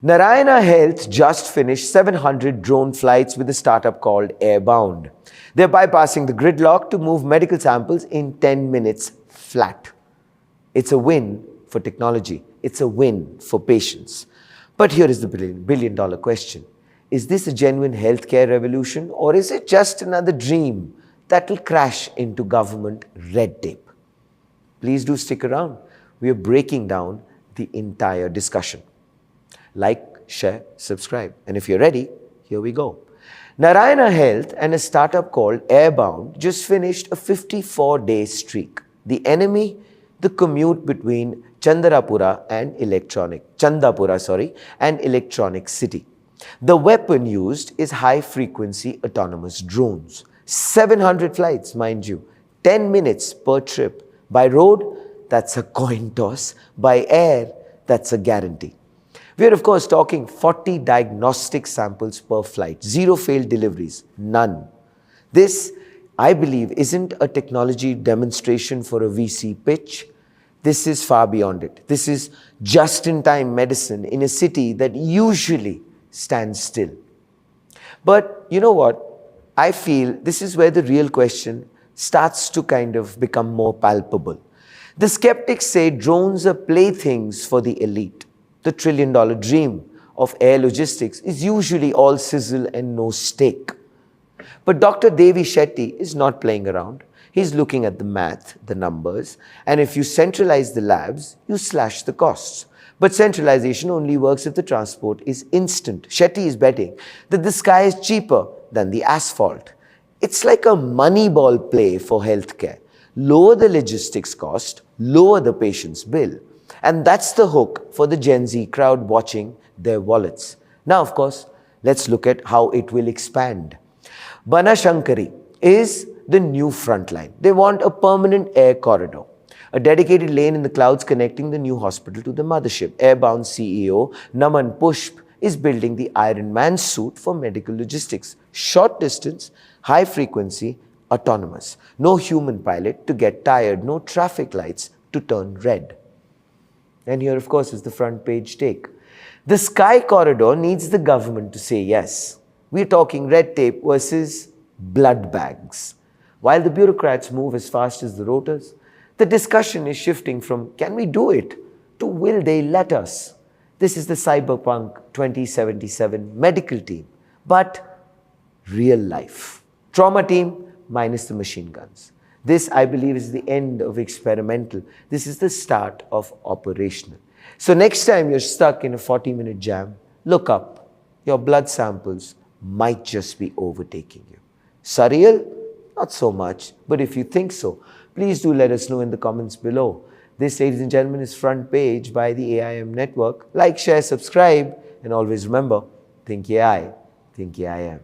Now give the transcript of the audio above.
Narayana Health just finished 700 drone flights with a startup called Airbound. They're bypassing the gridlock to move medical samples in 10 minutes flat. It's a win for technology. It's a win for patients. But here is the billion-dollar question. Is this a genuine healthcare revolution, or is it just another dream that will crash into government red tape? Please do stick around. We are breaking down the entire discussion. Like, share, subscribe. And if you're ready, here we go. Narayana Health and a startup called Airbound just finished a 54-day streak. The enemy, the commute between Chandapura and Electronic City. The weapon used is high-frequency autonomous drones. 700 flights, mind you. 10 minutes per trip. By road, that's a coin toss. By air, that's a guarantee. We are, of course, talking 40 diagnostic samples per flight. 0 failed deliveries. None. This, I believe, isn't a technology demonstration for a VC pitch. This is far beyond it. This is just-in-time medicine in a city that usually stands still. But you know what? I feel this is where the real question starts to kind of become more palpable. The skeptics say drones are playthings for the elite. The trillion-dollar dream of air logistics is usually all sizzle and no steak. But Dr. Devi Shetty is not playing around. He's looking at the math, the numbers, and if you centralize the labs, you slash the costs. But centralization only works if the transport is instant. Shetty is betting that the sky is cheaper than the asphalt. It's like a moneyball play for healthcare. Lower the logistics cost, lower the patient's bill. And that's the hook for the Gen Z crowd watching their wallets. Now, of course, let's look at how it will expand. Banashankari is the new frontline. They want a permanent air corridor, a dedicated lane in the clouds connecting the new hospital to the mothership. Airbound CEO Naman Pushp is building the Iron Man suit for medical logistics. Short distance, high frequency, autonomous. No human pilot to get tired, no traffic lights to turn red. And here, of course, is the front page take. The Sky Corridor needs the government to say yes. We're talking red tape versus blood bags. While the bureaucrats move as fast as the rotors, the discussion is shifting from can we do it to will they let us? This is the Cyberpunk 2077 medical team, but real life. Trauma team minus the machine guns. This, I believe, is the end of experimental. This is the start of operational. So next time you're stuck in a 40-minute jam, look up. Your blood samples might just be overtaking you. Surreal? Not so much. But if you think so, please do let us know in the comments below. This, ladies and gentlemen, is Front Page by the AIM Network. Like, share, subscribe, and always remember, think AI, think AIM.